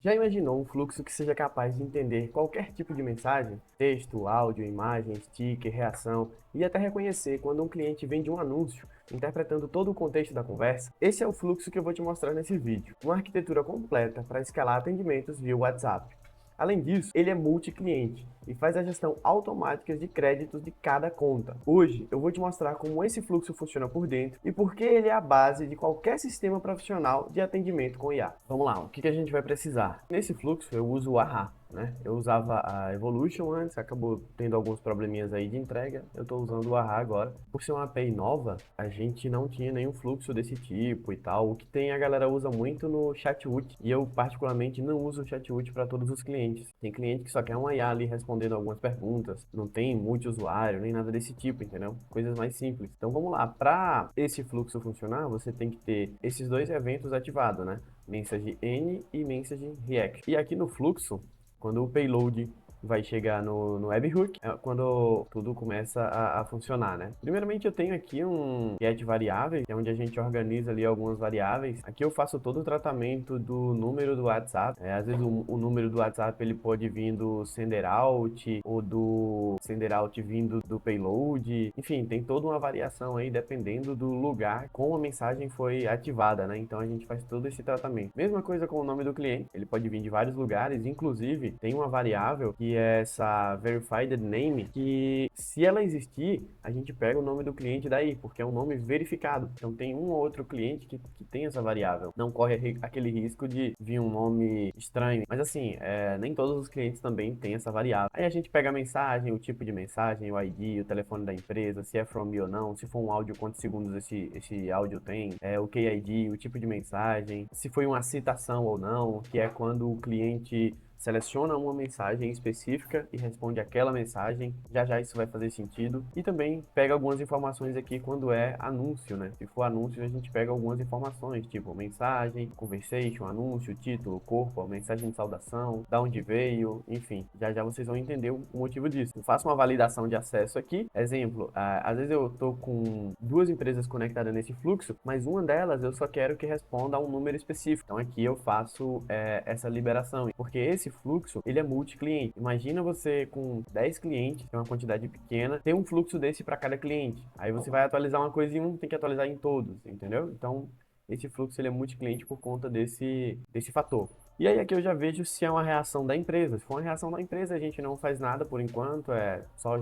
Já imaginou um fluxo que seja capaz de entender qualquer tipo de mensagem? Texto, áudio, imagem, sticker, reação e até reconhecer quando um cliente vende um anúncio, interpretando todo o contexto da conversa? Esse é o fluxo que eu vou te mostrar nesse vídeo. Uma arquitetura completa para escalar atendimentos via WhatsApp. Além disso, ele é multi-cliente e faz a gestão automática de créditos de cada conta. Hoje, eu vou te mostrar como esse fluxo funciona por dentro e por que ele é a base de qualquer sistema profissional de atendimento com IA. Vamos lá, o que a gente vai precisar? Nesse fluxo, eu uso o AHA. Eu usava a Evolution antes, acabou tendo alguns probleminhas aí de entrega, eu estou usando o AHA agora. Por ser uma API nova, a gente não tinha nenhum fluxo desse tipo e tal. O que tem, a galera usa muito no Chatwood, e eu particularmente não uso o Chatwood para todos os clientes. Tem cliente que só quer um IA ali respondendo algumas perguntas, não tem multi-usuário, nem nada desse tipo, entendeu? Coisas mais simples. Então vamos lá, para esse fluxo funcionar, você tem que ter esses dois eventos ativados, né? Message N e Message React. E aqui no fluxo, quando o payload vai chegar no webhook, é quando tudo começa a funcionar, né? Primeiramente eu tenho aqui um get variável, que é onde a gente organiza ali algumas variáveis. Aqui eu faço todo o tratamento do número do WhatsApp. Às vezes o número do WhatsApp ele pode vir do sender out ou do sender out vindo do payload. Enfim, tem toda uma variação aí dependendo do lugar como a mensagem foi ativada, né? Então a gente faz todo esse tratamento. Mesma coisa com o nome do cliente, ele pode vir de vários lugares, inclusive tem uma variável que é essa verified name, que se ela existir, a gente pega o nome do cliente daí, porque é um nome verificado. Então tem um ou outro cliente que tem essa variável. Não corre aquele risco de vir um nome estranho. Mas assim, nem todos os clientes também têm essa variável. Aí a gente pega a mensagem, o tipo de mensagem, o ID, o telefone da empresa, se é from me ou não, se for um áudio, quantos segundos esse áudio tem, o KID, o tipo de mensagem, se foi uma citação ou não, que é quando o cliente seleciona uma mensagem específica e responde aquela mensagem, já já isso vai fazer sentido. E também pega algumas informações aqui quando é anúncio, né? Se for anúncio, a gente pega algumas informações, tipo mensagem, conversation, anúncio, título, corpo, mensagem de saudação, da onde veio, enfim. Já já vocês vão entender o motivo disso. Eu faço uma validação de acesso aqui. Exemplo, às vezes eu tô com duas empresas conectadas nesse fluxo, mas uma delas eu só quero que responda a um número específico. Então aqui eu faço essa liberação, porque esse fluxo, ele é multi-cliente. Imagina você com 10 clientes, que é uma quantidade pequena, tem um fluxo desse para cada cliente. Aí você vai atualizar uma coisa em um, tem que atualizar em todos, entendeu? Então, esse fluxo ele é multi-cliente por conta desse fator. E aí aqui eu já vejo se é uma reação da empresa. Se for uma reação da empresa, a gente não faz nada por enquanto, só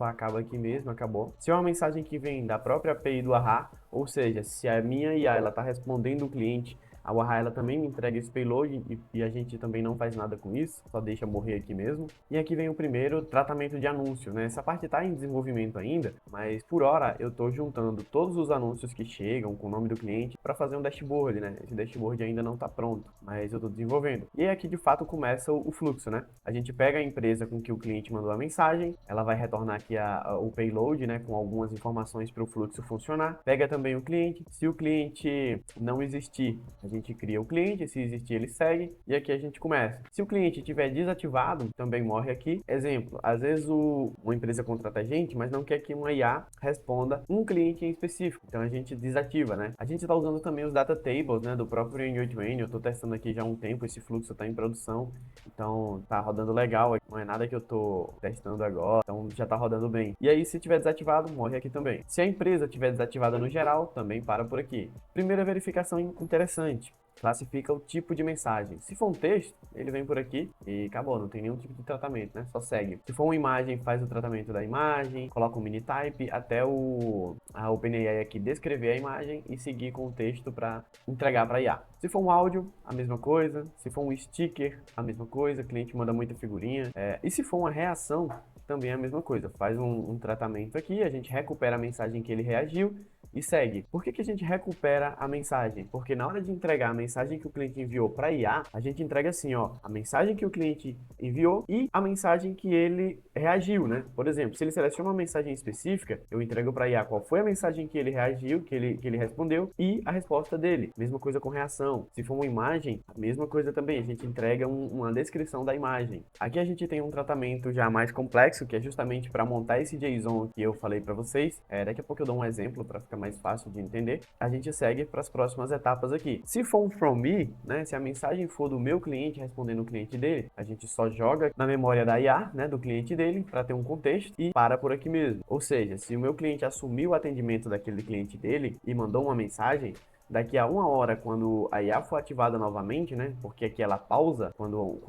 acaba aqui mesmo, acabou. Se é uma mensagem que vem da própria API do AHA, ou seja, se a minha IA ela está respondendo o cliente, a Waha ela também me entrega esse payload e a gente também não faz nada com isso, só deixa morrer aqui mesmo. E aqui vem o primeiro tratamento de anúncio, né? Essa parte está em desenvolvimento ainda, mas por hora eu estou juntando todos os anúncios que chegam com o nome do cliente para fazer um dashboard, né? Esse dashboard ainda não está pronto, mas eu estou desenvolvendo. E aqui de fato começa o fluxo, né? A gente pega a empresa com que o cliente mandou a mensagem, ela vai retornar aqui o payload, né? Com algumas informações para o fluxo funcionar. Pega também o cliente. Se o cliente não existir, a gente cria o cliente, se existir ele segue, e aqui a gente começa. Se o cliente estiver desativado, também morre aqui. Exemplo, às vezes uma empresa contrata a gente, mas não quer que uma IA responda um cliente em específico, então a gente desativa, né? A gente está usando também os data tables, né, do próprio N8N, eu estou testando aqui já há um tempo, esse fluxo está em produção, então tá rodando legal, não é nada que eu estou testando agora, então já está rodando bem. E aí se tiver desativado, morre aqui também. Se a empresa tiver desativada no geral, também para por aqui. Primeira verificação interessante. Classifica o tipo de mensagem. Se for um texto, ele vem por aqui e acabou, não tem nenhum tipo de tratamento, né? Só segue. Se for uma imagem, faz o tratamento da imagem, coloca um mini type até a OpenAI aqui descrever a imagem e seguir com o texto para entregar para IA. Se for um áudio, a mesma coisa. Se for um sticker, a mesma coisa. O cliente manda muita figurinha. E se for uma reação, também é a mesma coisa. Faz um tratamento aqui, a gente recupera a mensagem que ele reagiu e segue. Por que a gente recupera a mensagem? Porque na hora de entregar a mensagem que o cliente enviou para IA, a gente entrega assim, ó, a mensagem que o cliente enviou e a mensagem que ele reagiu, né? Por exemplo, se ele seleciona uma mensagem específica, eu entrego para IA qual foi a mensagem que ele reagiu, que ele respondeu e a resposta dele. Mesma coisa com reação. Se for uma imagem, a mesma coisa também. A gente entrega uma descrição da imagem. Aqui a gente tem um tratamento já mais complexo, complexo, que é justamente para montar esse JSON que eu falei para vocês. Daqui a pouco eu dou um exemplo para ficar mais fácil de entender. A gente segue para as próximas etapas aqui. Se for um from me, né, se a mensagem for do meu cliente respondendo o cliente dele, a gente só joga na memória da IA, né, do cliente dele, para ter um contexto e para por aqui mesmo. Ou seja, se o meu cliente assumiu o atendimento daquele cliente dele e mandou uma mensagem, daqui a 1 hora, quando a IA for ativada novamente, né? Porque aqui ela pausa quando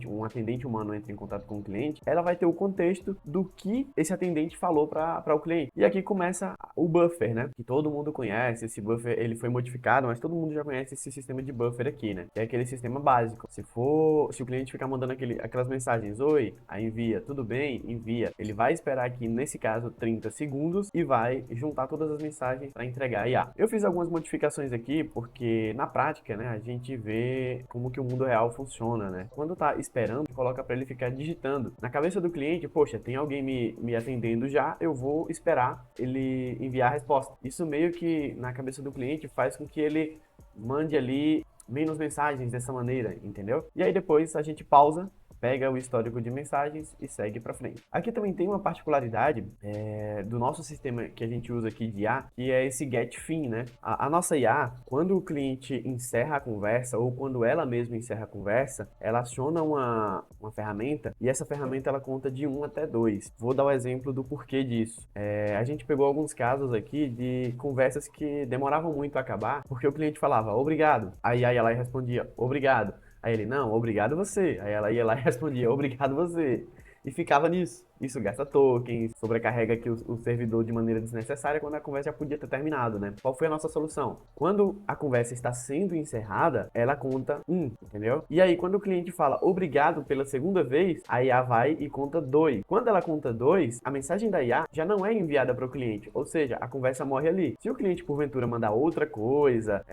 um atendente humano entra em contato com o cliente, ela vai ter o contexto do que esse atendente falou para o cliente. E aqui começa o buffer, né? Que todo mundo conhece. Esse buffer ele foi modificado, mas todo mundo já conhece esse sistema de buffer aqui, né? Que é aquele sistema básico. Se o cliente ficar mandando aquelas mensagens, oi, aí envia, tudo bem, envia. Ele vai esperar aqui, nesse caso, 30 segundos e vai juntar todas as mensagens para entregar a IA. Eu fiz algumas modificações aqui porque na prática, né, a gente vê como que o mundo real funciona, né? Quando tá esperando, coloca para ele ficar digitando. Na cabeça do cliente, poxa, tem alguém me atendendo já, eu vou esperar ele enviar a resposta. Isso meio que na cabeça do cliente faz com que ele mande ali menos mensagens dessa maneira, entendeu? E aí depois a gente pausa, pega o histórico de mensagens e segue para frente. Aqui também tem uma particularidade do nosso sistema que a gente usa aqui de IA, que é esse getFin, né? A nossa IA, quando o cliente encerra a conversa ou quando ela mesma encerra a conversa, ela aciona uma ferramenta e essa ferramenta ela conta de 1 até 2. Vou dar o exemplo do porquê disso. A gente pegou alguns casos aqui de conversas que demoravam muito a acabar porque o cliente falava obrigado, aí a IA lá respondia obrigado. Aí ele, não, obrigado você. Aí ela ia lá e respondia, obrigado você. E ficava nisso. Isso gasta tokens, sobrecarrega aqui o servidor de maneira desnecessária quando a conversa já podia ter terminado, né? Qual foi a nossa solução? Quando a conversa está sendo encerrada, ela conta 1, entendeu? E aí, quando o cliente fala obrigado pela segunda vez, a IA vai e conta 2. Quando ela conta 2, a mensagem da IA já não é enviada para o cliente, ou seja, a conversa morre ali. Se o cliente, porventura, mandar outra coisa,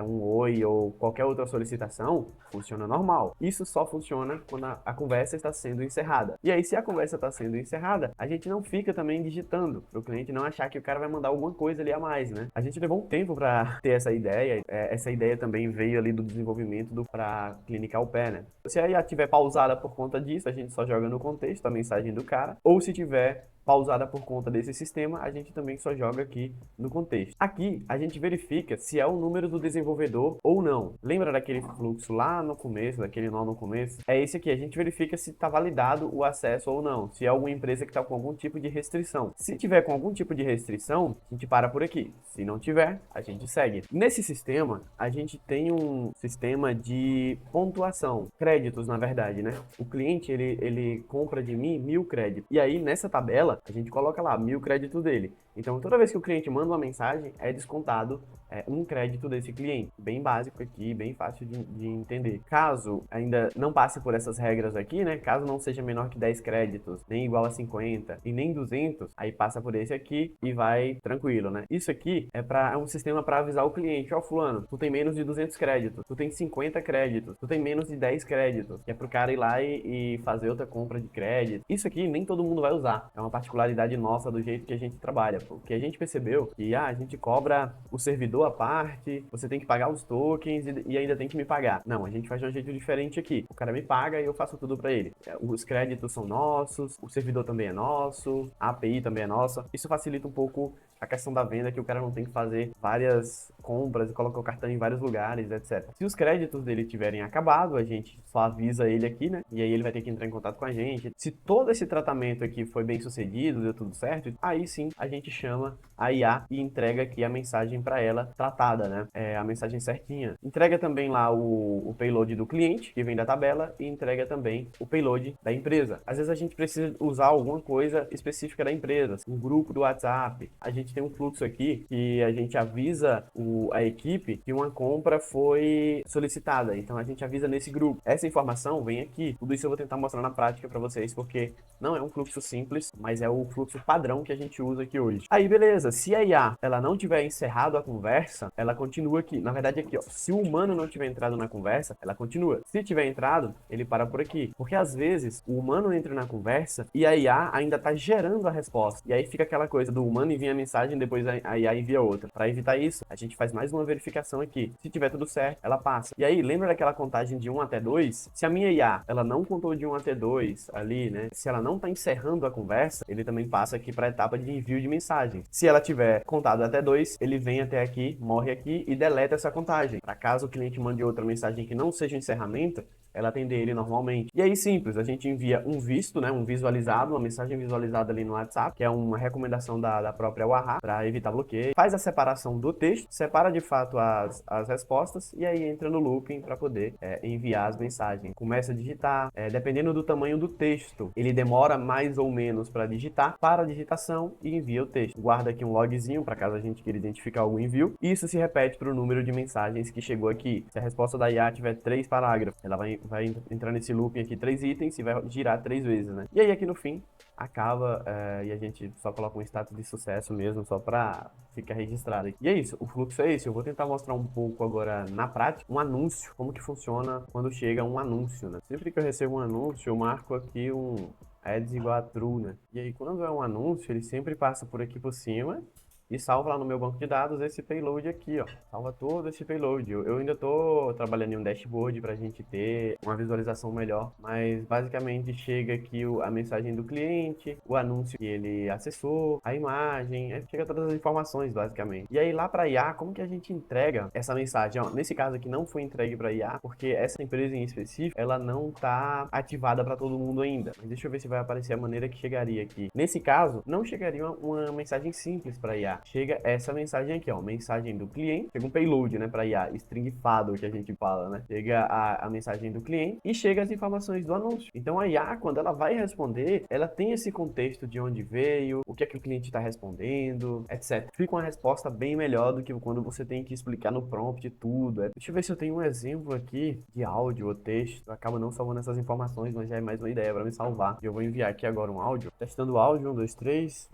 um oi ou qualquer outra solicitação, funciona normal. Isso só funciona quando a conversa está sendo encerrada. E aí, se a conversa está sendo encerrada, a gente não fica também digitando, para o cliente não achar que o cara vai mandar alguma coisa ali a mais, né? A gente levou um tempo para ter essa ideia, essa ideia também veio ali do desenvolvimento para clinicar o pé, né? Se a IA estiver pausada por conta disso, a gente só joga no contexto a mensagem do cara, ou se tiver pausada por conta desse sistema, a gente também só joga aqui no contexto. Aqui, a gente verifica se é o número do desenvolvedor ou não. Lembra daquele fluxo lá no começo, daquele nó no começo? É esse aqui, a gente verifica se está validado o acesso ou não, se é alguma empresa que está com algum tipo de restrição. Se tiver com algum tipo de restrição, a gente para por aqui. Se não tiver, a gente segue. Nesse sistema, a gente tem um sistema de pontuação, créditos na verdade, né? O cliente, ele compra de mim 1000 créditos. E aí, nessa tabela, a gente coloca lá 1000 créditos dele. Então, toda vez que o cliente manda uma mensagem, é descontado um crédito desse cliente. Bem básico aqui, bem fácil de entender. Caso ainda não passe por essas regras aqui, né? Caso não seja menor que 10 créditos, nem igual a 50 e nem 200, aí passa por esse aqui e vai tranquilo, né? Isso aqui é um sistema para avisar o cliente. Ó, fulano, tu tem menos de 200 créditos, tu tem 50 créditos, tu tem menos de 10 créditos. Que é pro cara ir lá e fazer outra compra de crédito. Isso aqui nem todo mundo vai usar. É uma particularidade nossa do jeito que a gente trabalha. Porque a gente percebeu que a gente cobra o servidor à parte, você tem que pagar os tokens e ainda tem que me pagar. Não, a gente faz de um jeito diferente aqui. O cara me paga e eu faço tudo para ele. Os créditos são nossos, o servidor também é nosso, a API também é nossa. Isso facilita um pouco a questão da venda, que o cara não tem que fazer várias compras e colocar o cartão em vários lugares, etc. Se os créditos dele tiverem acabado, a gente só avisa ele aqui, né? E aí ele vai ter que entrar em contato com a gente. Se todo esse tratamento aqui foi bem sucedido, deu tudo certo, aí sim a gente chama a IA e entrega aqui a mensagem para ela tratada, né? A mensagem certinha. Entrega também lá o payload do cliente, que vem da tabela, e entrega também o payload da empresa. Às vezes a gente precisa usar alguma coisa específica da empresa, um grupo do WhatsApp. A gente tem um fluxo aqui que a gente avisa a equipe que uma compra foi solicitada. Então a gente avisa nesse grupo. Essa informação vem aqui. Tudo isso eu vou tentar mostrar na prática para vocês, porque não é um fluxo simples, mas é o fluxo padrão que a gente usa aqui hoje. Aí, beleza. Se a IA ela não tiver encerrado a conversa, ela continua aqui. Na verdade, aqui, ó. Se o humano não tiver entrado na conversa, ela continua. Se tiver entrado, ele para por aqui. Porque às vezes o humano entra na conversa e a IA ainda tá gerando a resposta. E aí fica aquela coisa do humano envia a mensagem, depois a IA envia outra. Para evitar isso, a gente faz faz mais uma verificação aqui. Se tiver tudo certo, ela passa. E aí, lembra daquela contagem de 1 até 2? Se a minha IA, ela não contou de 1 até 2 ali, né? Se ela não tá encerrando a conversa, ele também passa aqui para a etapa de envio de mensagem. Se ela tiver contado até 2, ele vem até aqui, morre aqui e deleta essa contagem. Para caso o cliente mande outra mensagem que não seja um encerramento, ela atender ele normalmente. E aí, simples, a gente envia um visto, né, um visualizado, uma mensagem visualizada ali no WhatsApp, que é uma recomendação da própria Waha para evitar bloqueio. Faz a separação do texto, separa de fato as respostas e aí entra no looping para poder enviar as mensagens. Começa a digitar, dependendo do tamanho do texto, ele demora mais ou menos para digitar, para a digitação e envia o texto. Guarda aqui um logzinho para caso a gente queira identificar algum envio. Isso se repete para o número de mensagens que chegou aqui. Se a resposta da IA tiver 3 parágrafos, ela vai entrar nesse looping aqui 3 itens e vai girar 3 vezes, né? E aí aqui no fim acaba e a gente só coloca um status de sucesso mesmo, só para ficar registrado aqui. E é isso, o fluxo é esse. Eu vou tentar mostrar um pouco agora na prática um anúncio, como que funciona quando chega um anúncio, né? Sempre que eu recebo um anúncio, eu marco aqui um ads igual a true, né? E aí quando é um anúncio, ele sempre passa por aqui por cima e salva lá no meu banco de dados esse payload aqui, ó. Salva todo esse payload. Eu ainda tô trabalhando em um dashboard pra gente ter uma visualização melhor, mas basicamente chega aqui a mensagem do cliente, o anúncio que ele acessou, a imagem, chega todas as informações basicamente. E aí lá pra IA, como que a gente entrega essa mensagem? Ó, nesse caso aqui não foi entregue pra IA, porque essa empresa em específico, ela não tá ativada pra todo mundo ainda. Mas deixa eu ver se vai aparecer a maneira que chegaria aqui. Nesse caso, não chegaria uma mensagem simples pra IA. Chega essa mensagem aqui, ó, mensagem do cliente, chega um payload, né, para IA, stringifado que a gente fala, né, chega a mensagem do cliente e chega as informações do anúncio. Então a IA, quando ela vai responder, ela tem esse contexto de onde veio, o que é que o cliente está respondendo, etc. Fica uma resposta bem melhor do que quando você tem que explicar no prompt tudo. Deixa eu ver se eu tenho um exemplo aqui de áudio ou texto. Acaba não salvando essas informações, mas já é mais uma ideia para me salvar. Eu vou enviar aqui agora um áudio, testando o áudio, 1, 2, 3.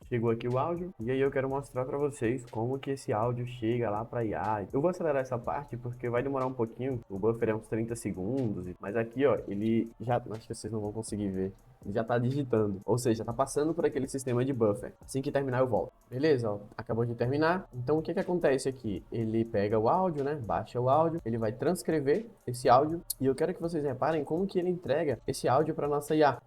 Chegou aqui o áudio e aí eu quero mostrar para vocês como que esse áudio chega lá para IA. Eu vou acelerar essa parte porque vai demorar um pouquinho, o buffer é uns 30 segundos, mas aqui ó, ele já, acho que vocês não vão conseguir ver, ele já tá digitando, ou seja, tá passando por aquele sistema de buffer. Assim que terminar eu volto. Beleza, ó, acabou de terminar. Então o que que acontece aqui? Ele pega o áudio, né, baixa o áudio, ele vai transcrever esse áudio e eu quero que vocês reparem como que ele entrega esse áudio para nossa IA.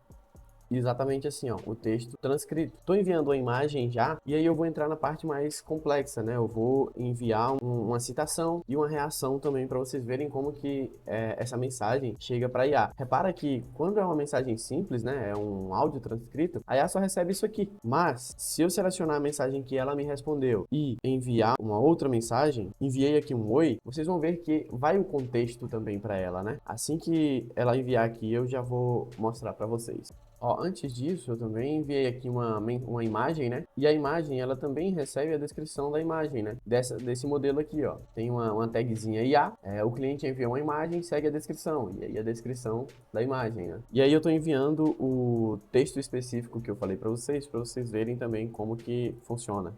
Exatamente assim, ó, o texto transcrito. Estou enviando uma imagem já, e aí eu vou entrar na parte mais complexa, né? Eu vou enviar uma citação e uma reação também para vocês verem como que essa mensagem chega para a IA. Repara que quando é uma mensagem simples, né? É um áudio transcrito, a IA só recebe isso aqui. Mas se eu selecionar a mensagem que ela me respondeu e enviar uma outra mensagem, enviei aqui um oi, vocês vão ver que vai o contexto também para ela, né? Assim que ela enviar aqui, eu já vou mostrar para vocês. Ó, antes disso, eu também enviei aqui uma imagem, né? E a imagem, ela também recebe a descrição da imagem, né? Desse modelo aqui, ó. Tem uma tagzinha IA, o cliente enviou uma imagem, segue a descrição. E aí a descrição da imagem, né? E aí eu tô enviando o texto específico que eu falei para vocês verem também como que funciona.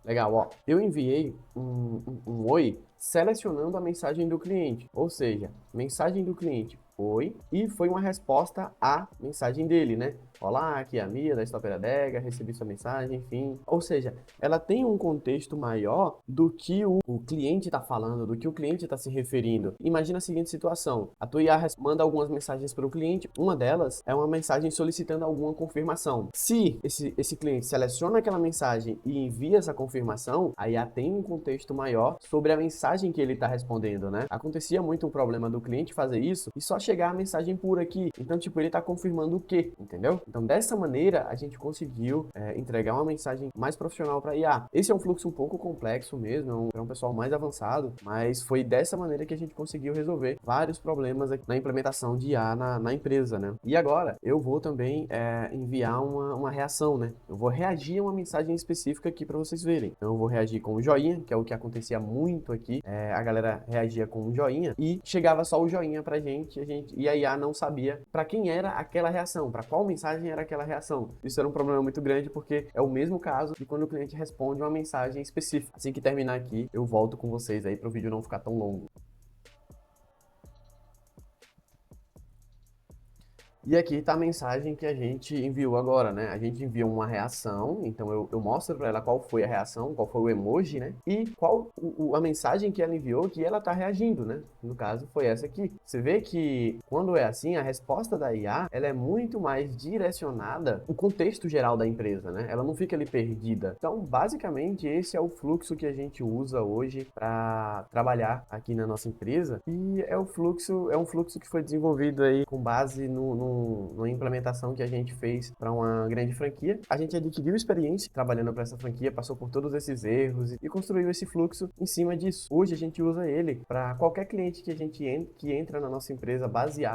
Legal, ó. Eu enviei um oi selecionando a mensagem do cliente, ou seja, mensagem do cliente, oi, e foi uma resposta à mensagem dele, né? Olá, aqui é a Mia da Stopper Adega, recebi sua mensagem, enfim. Ou seja, ela tem um contexto maior do que o cliente está falando, do que o cliente está se referindo. Imagina a seguinte situação, a tua IA manda algumas mensagens para o cliente, uma delas é uma mensagem solicitando alguma confirmação. Se esse cliente seleciona aquela mensagem e envia essa confirmação, a IA tem um contexto maior sobre a mensagem que ele está respondendo, né? Acontecia muito um problema do cliente fazer isso e só chegar a mensagem pura aqui. Então, tipo, ele está confirmando o quê? Entendeu? Então, dessa maneira, a gente conseguiu entregar uma mensagem mais profissional para IA. Esse é um fluxo um pouco complexo mesmo, é um pessoal mais avançado, mas foi dessa maneira que a gente conseguiu resolver vários problemas aqui na implementação de IA na empresa, né? E agora, eu vou também enviar uma reação, né? Eu vou reagir a uma mensagem específica aqui para vocês verem. Então, eu vou reagir com o joinha, que é o que acontecia muito aqui. A galera reagia com um joinha e chegava só o joinha pra gente, e a IA não sabia para quem era aquela reação, para qual mensagem era aquela reação. Isso era um problema muito grande porque é o mesmo caso de quando o cliente responde uma mensagem específica. Assim que terminar aqui, eu volto com vocês aí para o vídeo não ficar tão longo. E aqui está a mensagem que a gente enviou agora, né? A gente enviou uma reação, então eu mostro para ela qual foi a reação, qual foi o emoji, né? E qual a mensagem que ela enviou que ela está reagindo, né? No caso, foi essa aqui. Você vê que quando é assim, a resposta da IA, ela é muito mais direcionada o contexto geral da empresa, né? Ela não fica ali perdida. Então, basicamente, esse é o fluxo que a gente usa hoje para trabalhar aqui na nossa empresa. E é um fluxo que foi desenvolvido aí com base numa implementação que a gente fez para uma grande franquia. A gente adquiriu experiência trabalhando para essa franquia, passou por todos esses erros e construiu esse fluxo em cima disso. Hoje a gente usa ele para qualquer cliente que a gente que entra na nossa empresa baseado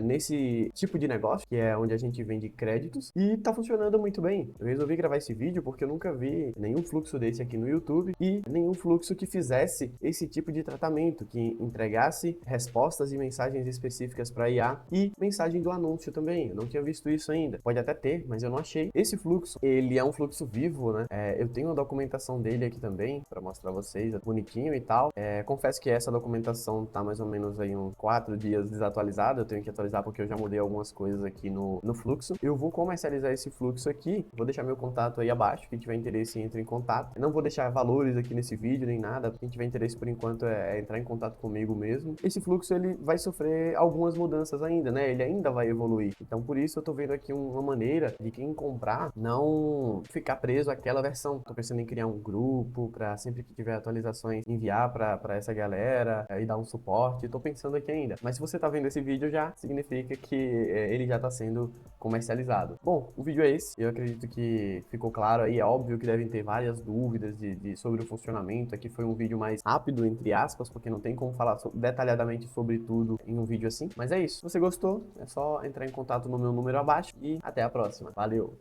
nesse tipo de negócio, que é onde a gente vende créditos, e tá funcionando muito bem. Eu resolvi gravar esse vídeo porque eu nunca vi nenhum fluxo desse aqui no YouTube e nenhum fluxo que fizesse esse tipo de tratamento, que entregasse respostas e mensagens específicas para IA e mensagem do anúncio também. Eu não tinha visto isso ainda. Pode até ter, mas eu não achei. Esse fluxo, ele é um fluxo vivo, né? Eu tenho a documentação dele aqui também para mostrar pra vocês, é bonitinho e tal. Confesso que essa documentação tá mais ou menos aí uns 4 dias desatualizada. Eu tenho que atualizar porque eu já mudei algumas coisas aqui no fluxo. Eu vou comercializar esse fluxo aqui. Vou deixar meu contato aí abaixo. Quem tiver interesse, entre em contato. Eu não vou deixar valores aqui nesse vídeo nem nada. Quem tiver interesse por enquanto é entrar em contato comigo mesmo. Esse fluxo ele vai sofrer algumas mudanças ainda, né? Ele ainda vai evoluir. Então por isso eu tô vendo aqui uma maneira de quem comprar não ficar preso àquela versão. Tô pensando em criar um grupo para sempre que tiver atualizações enviar para essa galera e dar um suporte. Tô pensando aqui ainda. Mas se você tá vendo esse vídeo já significa que ele já tá sendo comercializado. Bom, o vídeo é esse. Eu acredito que ficou claro aí. É óbvio que devem ter várias dúvidas sobre o funcionamento. Aqui foi um vídeo mais rápido, entre aspas, porque não tem como falar detalhadamente sobre tudo em um vídeo assim. Mas é isso. Se você gostou, é só entrar em contato no meu número abaixo e até a próxima. Valeu!